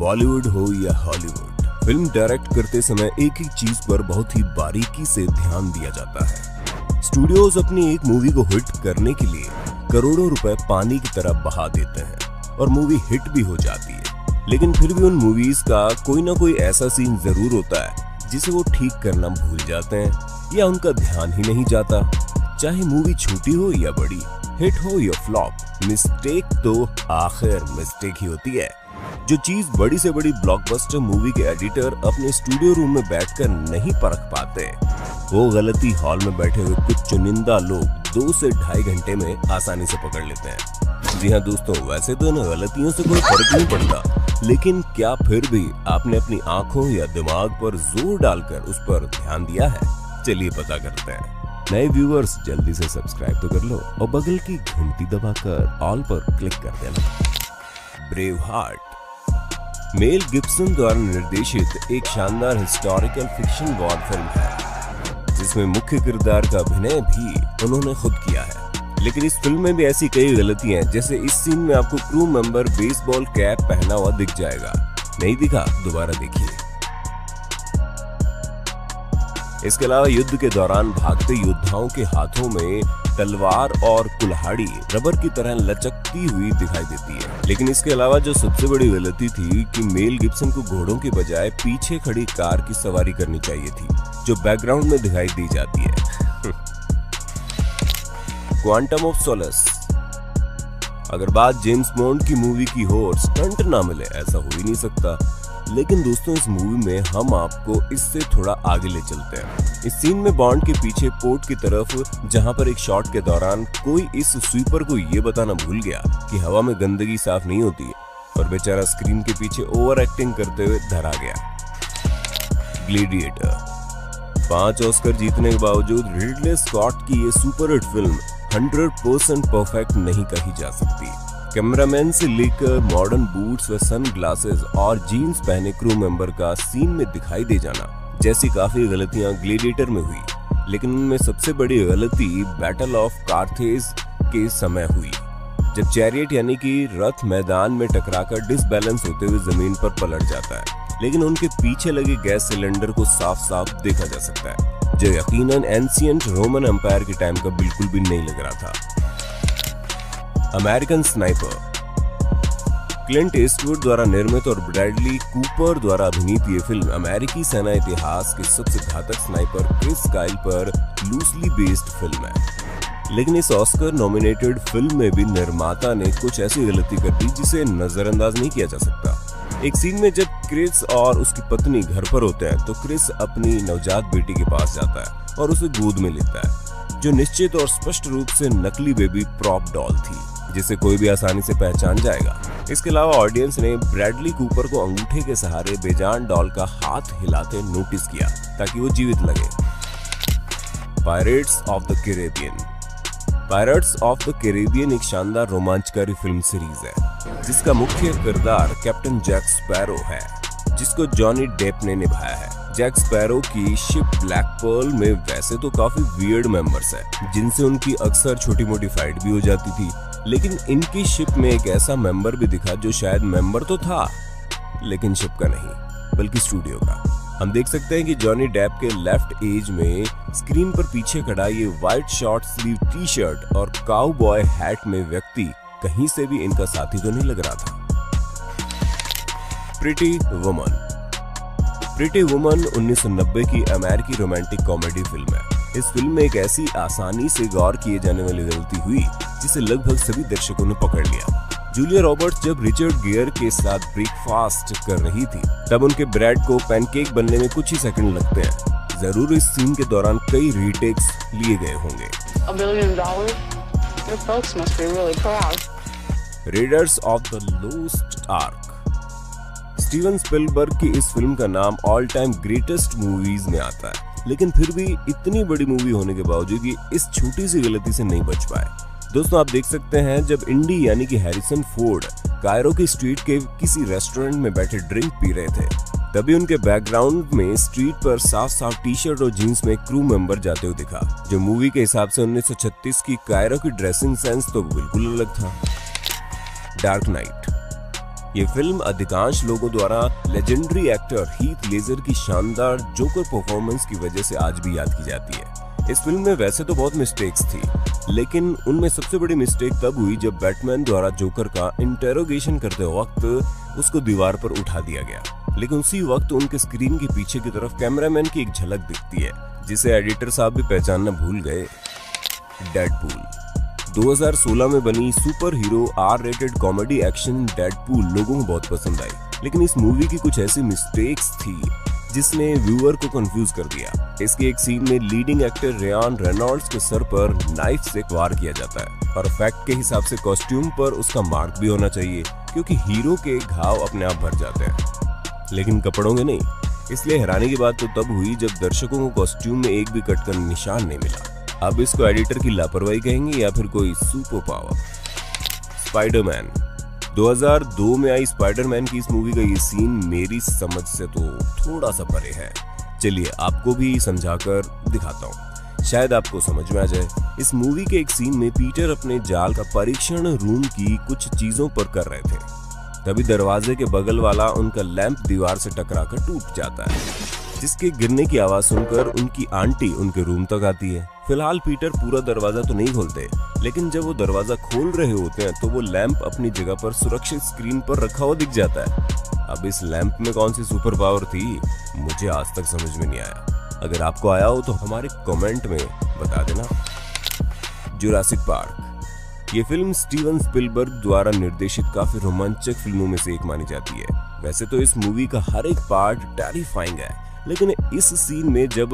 बॉलीवुड हो या Hollywood, film direct करते समय एक ही चीज पर बहुत ही बारीकी से ध्यान दिया जाता है। स्टूडियोज अपनी एक मूवी को हिट करने के लिए करोड़ों रुपए पानी की तरह बहा देते हैं और मूवी हिट भी हो जाती है, लेकिन फिर भी उन मूवीज का कोई ना कोई ऐसा सीन जरूर होता है जिसे वो ठीक करना भूल जाते हैं या उनका ध्यान ही नहीं जाता। चाहे मूवी छोटी हो या बड़ी, हिट हो या फ्लॉप, मिस्टेक तो आखिर मिस्टेक ही होती है। जो चीज बड़ी से बड़ी ब्लॉकबस्टर मूवी के एडिटर अपने स्टूडियो रूम में बैठकर नहीं परख पाते, वो गलती हॉल में बैठे हुए कुछ चुनिंदा लोग 2 से ढाई घंटे में आसानी से पकड़ लेते हैं। जी हाँ दोस्तों, वैसे तो इन गलतियों से कोई फर्क नहीं पड़ता, लेकिन क्या फिर भी आपने अपनी आंखों या दिमाग पर जोर डालकर उस पर ध्यान दिया है? चलिए पता करते हैं। नए व्यूअर्स जल्दी से सब्सक्राइब तो कर लो और बगल की घंटी दबाकर ऑल पर क्लिक कर देना। ब्रेव हार्ट मेल गिब्सन द्वारा निर्देशित एक शानदार हिस्टोरिकल फिक्शन वॉर फिल्म है, जिसमें मुख्य किरदार का अभिनय भी उन्होंने खुद किया है। लेकिन इस फिल्म में भी ऐसी कई गलतियां हैं, जैसे इस सीन में आपको क्रू मेंबर बेसबॉल कैप पहना हुआ दिख जाएगा। नहीं दिखा? दोबारा देखिए। इसके अलावा युद्ध के दौरान भागते योद्धाओं के हाथों में तलवार और कुल्हाड़ी रबर की तरह लचकती हुई दिखाई देती है। लेकिन इसके अलावा जो सबसे बड़ी गलती थी कि मेल गिब्सन को घोड़ों के बजाय पीछे खड़ी कार की सवारी करनी चाहिए थी, जो बैकग्राउंड में दिखाई दी जाती है। Quantum of Solace. अगर बात जेम्स बॉन्ड की मूवी की हो और स्टंट ना मिले, ऐसा हो ही नहीं सकता। लेकिन दोस्तों, इस मूवी में हम आपको इससे थोड़ा आगे ले चलते हैं। इस सीन में बॉन्ड के पीछे पोर्ट की तरफ, जहां पर एक शॉट के दौरान कोई इस स्वीपर को ये बताना भूल गया कि हवा में गंदगी साफ नहीं होती है और बेचारा स्क्रीन के पीछे ओवर एक्टिंग करते हुए धरा गया। ग्लैडिएटर। 5 ऑस्कर जीतने के बावजूद रिडले स्कॉट की ये सुपर हिट फिल्म 100% परफेक्ट नहीं कही जा सकती। कैमरामैन से लेकर मॉडर्न बूट्स व सन ग्लासेस और जीन्स पहने क्रू मेंबर का सीन में दिखाई दे जाना जैसी काफी गलतियां ग्लैडिएटर में हुई, लेकिन उनमें सबसे बड़ी गलती बैटल ऑफ कार्थेज के समय हुई, जब चैरियट यानी कि रथ मैदान में टकराकर डिसबैलेंस होते हुए जमीन पर पलट जाता है। लेकिन उनके पीछे लगे गैस सिलेंडर को साफ साफ देखा जा सकता है, जो यकीनन एंशिएंट रोमन एम्पायर के टाइम का बिल्कुल भी नहीं लग रहा था। American sniper. क्लिंट ईस्टवुड द्वारा निर्मित और ब्रैडली कूपर द्वारा अभिनीत ये फिल्म अमेरिकी सेना इतिहास के सबसे घातक स्नाइपर क्रिस काइल पर लूसली बेस्ड फिल्म है। लेकिन इस ऑस्कर नॉमिनेटेड फिल्म में भी निर्माता ने कुछ ऐसी गलती कर दी जिसे नजरअंदाज नहीं किया जा सकता। एक सीन में जब क्रिस और उसकी पत्नी घर पर होते हैं, तो क्रिस अपनी नवजात बेटी के पास जाता है और उसे गोद में लेता है, जो निश्चित और स्पष्ट रूप से नकली बेबी प्रॉप डॉल थी, जिसे कोई भी आसानी से पहचान जाएगा। इसके अलावा ऑडियंस ने ब्रैडली कूपर को अंगूठे के सहारे बेजान डॉल का हाथ हिलाते नोटिस किया ताकि वो जीवित लगे। Pirates of the Caribbean. Pirates of the Caribbean एक शानदार रोमांचकारी फिल्म सीरीज है, जिसका मुख्य किरदार कैप्टन जैक स्पैरो है, जिसको जॉनी डेप ने निभाया है। जैक स्पैरो की शिप ब्लैक पर्ल में वैसे तो काफी वियर्ड मेंबर्स हैं, जिनसे उनकी अक्सर छोटी मोटी फाइट भी हो जाती थी, लेकिन इनकी शिप में एक ऐसा मेंबर भी दिखा जो शायद मेंबर तो था, लेकिन शिप का नहीं बल्कि स्टूडियो का। हम देख सकते हैं कि जॉनी डेप के लेफ्ट एज में स्क्रीन पर पीछे खड़ा ये white short sleeve T shirt और काउबॉय हैट में व्यक्ति कहीं से भी इनका साथी तो नहीं लग रहा था। Pretty woman. प्रिटी वुमन 1990 की अमेरिकी रोमांटिक कॉमेडी फिल्म है। इस फिल्म में एक ऐसी आसानी से गौर किए जाने वाली गलती हुई जिसे लगभग सभी दर्शकों ने पकड़ लिया। जूलिया रॉबर्ट्स जब रिचर्ड गियर के साथ ब्रेकफास्ट कर रही थी, तब उनके ब्रेड को पैनकेक बनने में कुछ ही सेकंड लगते हैं। जरूर इस सीन के दौरान कई रीटेक्स लिए गए होंगे। $1 billion? Your folks must be really proud. Readers of the lost arc. Steven Spielberg की इस फिल्म का नाम ऑल टाइम ग्रेटेस्ट मूवीज में आता है, लेकिन फिर भी इतनी बड़ी मूवी होने के बावजूद ये इस छोटी सी गलती से नहीं बच पाए। दोस्तों, आप देख सकते हैं जब इंडी यानी कि हैरिसन फोर्ड कायरो की स्ट्रीट के किसी रेस्टोरेंट में बैठे ड्रिंक पी रहे थे, तभी उनके बैकग्राउंड में स्ट्रीट पर साफ साफ टी शर्ट और जीन्स में क्रू मेंबर जाते हुए दिखा, जो मूवी के हिसाब से 1936 की कायरो की ड्रेसिंग सेंस तो बिल्कुल अलग था। Dark night. ये फिल्म अधिकांश लोगों द्वारा लेजेंडरी एक्टर हीथ लेजर की शानदार जोकर परफॉर्मेंस की वजह से आज भी याद की जाती है। इस फिल्म में वैसे तो बहुत मिस्टेक्स थी, लेकिन उनमें सबसे बड़ी मिस्टेक तब हुई जब बैटमैन द्वारा जोकर का इंटेरोगेशन करते वक्त उसको दीवार पर उठा दिया गया, लेकिन उसी वक्त उनके स्क्रीन के पीछे की तरफ कैमरामैन की एक झलक दिखती है जिसे एडिटर साहब भी पहचानना भूल गए। डेडपूल 2016 में बनी super hero R rated comedy action Deadpool लोगों को बहुत पसंद आई, लेकिन इस मूवी की कुछ ऐसी मिस्टेक्स थी जिसने व्यूअर को कंफ्यूज कर दिया। इसके एक सीन में लीडिंग एक्टर रियान रेनॉल्ड्स के सर पर नाइफ से वार किया जाता है और फैक्ट के हिसाब से कॉस्ट्यूम पर उसका मार्क भी होना चाहिए क्योंकि हीरो के घाव अपने आप भर जाते हैं, लेकिन कपड़ों के नहीं। इसलिए हैरानी की बात तो तब हुई जब दर्शकों को कॉस्ट्यूम में एक भी कट का निशान नहीं मिला। अब इसको एडिटर की लापरवाही कहेंगे या फिर कोई सुपर पावर। स्पाइडरमैन 2002 में आई स्पाइडरमैन की इस मूवी का ये सीन मेरी समझ से तो थोड़ा सा परे है। चलिए आपको भी समझाकर दिखाता हूँ, शायद आपको समझ में आ जाए। इस मूवी के एक सीन में पीटर अपने जाल का परीक्षण रूम की कुछ चीजों पर कर रहे थे, तभी दरवाजे के बगल वाला उनका लैंप दीवार से टकराकर टूट जाता है, जिसके गिरने की आवाज सुनकर उनकी आंटी उनके रूम तक आती है। फिलहाल पीटर पूरा दरवाजा तो नहीं खोलते, लेकिन जब वो दरवाजा खोल रहे होते हैं तो वो लैंप अपनी जगह पर सुरक्षित स्क्रीन पर रखा हुआ दिख जाता है। अब इस लैंप में कौन सी सुपर पावर थी, मुझे आज तक समझ में नहीं आया। अगर आपको आया हो तो हमारे कमेंट में बता देना। जुरासिक पार्क ये फिल्म स्टीवन स्पिलबर्ग द्वारा निर्देशित काफी रोमांचक फिल्मों में से एक मानी जाती है। वैसे तो इस मूवी का हर एक पार्ट टेरिफाइंग है, लेकिन इस सीन में जब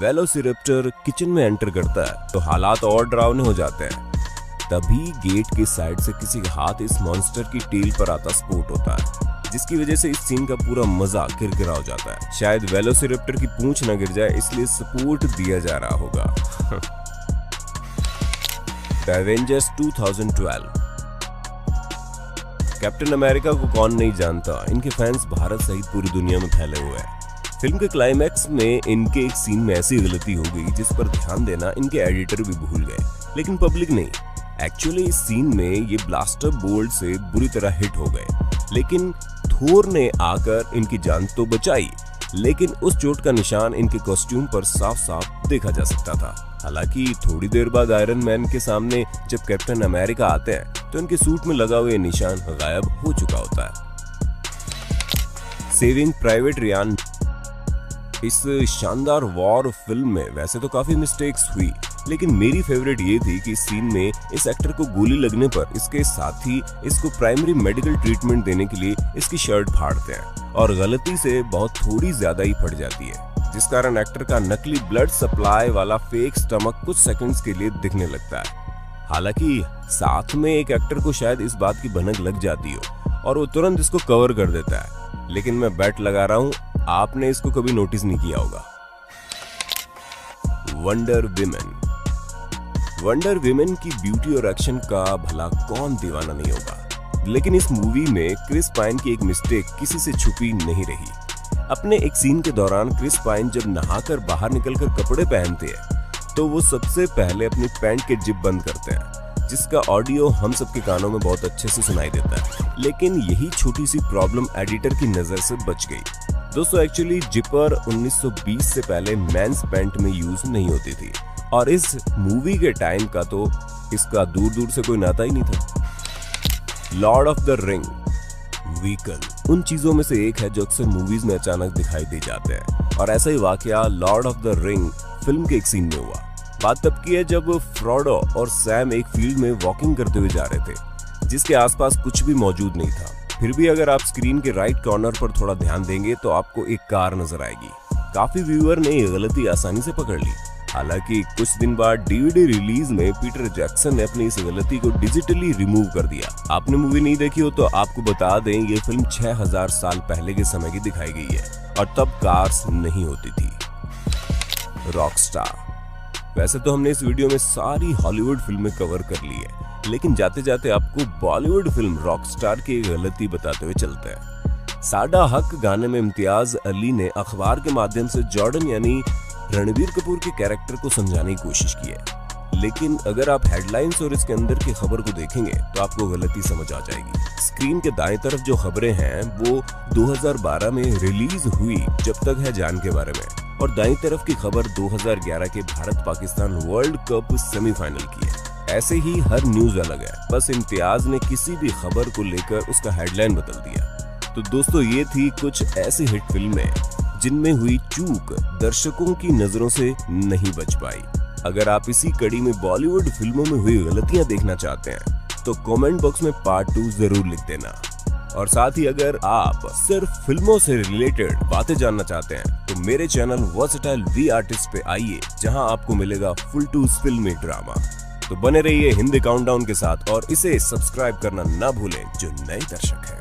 वेलोसिरैप्टर किचन में एंटर करता है तो हालात और डरावने हो जाते हैं। तभी गेट के साइड से किसी का हाथ इस मॉन्स्टर की टेल पर आता स्पॉट होता है, जिसकी वजह से इस सीन का पूरा मजा किरकिरा हो जाता है। शायद वेलोसिरैप्टर की पूंछ न गिर जाए इसलिए सपोर्ट दिया जा रहा होगा। द एवेंजर्स 2012 कैप्टन अमेरिका को कौन नहीं जानता, इनके फैंस भारत सहित पूरी दुनिया में फैले हुए हैं। फिल्म के क्लाइमैक्स में इनके एक सीन में ऐसी गलती हो गई जिस पर ध्यान देना इनके एडिटर भी भूल गए, लेकिन पब्लिक नहीं। एक्चुअली इस सीन में ये ब्लास्टर बोल्ट से बुरी तरह हिट हो गए, लेकिन थोर ने आकर इनकी जान तो बचाई, लेकिन उस चोट का निशान इनके कॉस्ट्यूम पर साफ साफ देखा जा सकता था। हालांकि थोड़ी देर बाद आयरन मैन के सामने जब कैप्टन अमेरिका आते हैं तो इनके सूट में लगा हुआ निशान गायब हो चुका होता है। सेविंग प्राइवेट रियान इस शानदार वॉर फिल्म में वैसे तो काफी मिस्टेक्स हुई, लेकिन मेरी फेवरेट ये थी कि इस सीन में इस एक्टर को गोली लगने पर इसके साथी इसको प्राइमरी मेडिकल ट्रीटमेंट देने के लिए इसकी शर्ट फाड़ते हैं और गलती से बहुत थोड़ी ज्यादा ही फट जाती है, जिस कारण एक्टर का नकली ब्लड सप्लाई वाला फेक स्टमक कुछ सेकंड्स के लिए दिखने लगता है। हालांकि साथ में एक एक्टर को शायद इस बात की भनक लग जाती हो और वो तुरंत इसको कवर कर देता है, लेकिन मैं बेट लगा रहा हूँ आपने इसको कभी नोटिस नहीं किया होगा। वंडर विमेन की ब्यूटी और एक्शन का भला कौन दीवाना नहीं होगा, लेकिन इस मूवी में क्रिस पाइन की एक मिस्टेक किसी से छुपी नहीं रही। अपने एक सीन के दौरान क्रिस पाइन जब नहाकर बाहर निकलकर कपड़े पहनते हैं तो वो सबसे पहले अपनी पैंट के जिप बंद करते हैं, जिसका ऑडियो हम सबके कानों में बहुत अच्छे से सुनाई देता है, लेकिन यही छोटी सी प्रॉब्लम एडिटर की नजर से बच गई। दोस्तों एक्चुअली जिपर 1920 से पहले मेंस पैंट में यूज नहीं होती थी और इस मूवी के टाइम का तो इसका दूर दूर से कोई नाता ही नहीं था। Lord of the ring vehicle उन चीजों में से एक है जो अक्सर मूवीज में अचानक दिखाई दे जाते हैं, और ऐसा ही वाकया Lord of the ring film के एक सीन में हुआ। बात तब की है जब फ्रोडो और सैम एक फील्ड में वॉकिंग करते हुए जा रहे थे जिसके आसपास कुछ भी मौजूद नहीं था। फिर भी अगर आप स्क्रीन के राइट कॉर्नर पर थोड़ा ध्यान देंगे तो आपको एक कार नजर आएगी। काफी व्यूअर ने ये गलती आसानी से पकड़ ली। हालांकि कुछ दिन बाद डीवीडी रिलीज में पीटर जैक्सन ने अपनी इस गलती को डिजिटली रिमूव कर दिया। आपने मूवी नहीं देखी हो तो आपको बता दें ये फिल्म 6000 साल पहले के समय की दिखाई गई है और तब कार्स नहीं होती थी। रॉकस्टार वैसे तो हमने इस वीडियो में सारी हॉलीवुड फिल्में कवर कर ली है, लेकिन जाते जाते आपको बॉलीवुड फिल्म रॉकस्टार की गलती बताते हुए चलते हैं। साडा हक गाने में इम्तियाज अली ने अखबार के माध्यम से जॉर्डन यानी रणबीर कपूर के कैरेक्टर को समझाने की कोशिश की है, लेकिन अगर आप हेडलाइंस और इसके अंदर की खबर को देखेंगे तो आपको गलती समझ आ जाएगी। स्क्रीन के दाएं तरफ जो खबरें हैं वो 2012 में रिलीज हुई जब तक है जान के बारे में, और दाईं तरफ की खबर 2011 के Bharat Pakistan world cup semifinal की है। ऐसे ही हर न्यूज अलग है, बस इम्तियाज ने किसी भी खबर को लेकर उसका हेडलाइन बदल दिया। तो दोस्तों ये थी कुछ ऐसी हिट फिल्में जिनमें हुई चूक दर्शकों की नजरों से नहीं बच पाई। अगर आप इसी कड़ी में बॉलीवुड फिल्मों में हुई गलतियां देखना चाहते हैं तो कमेंट बॉक्स में पार्ट 2 जरूर लिख देना। और साथ ही अगर आप सिर्फ फिल्मों से रिलेटेड बातें जानना चाहते हैं तो मेरे चैनल वर्सेटाइल वी आर्टिस्ट पे आइए, जहां आपको मिलेगा फुल टू फिल्मी ड्रामा। तो बने रहिए हिंदी काउंटडाउन के साथ और इसे सब्सक्राइब करना ना भूलें जो नए दर्शक हैं।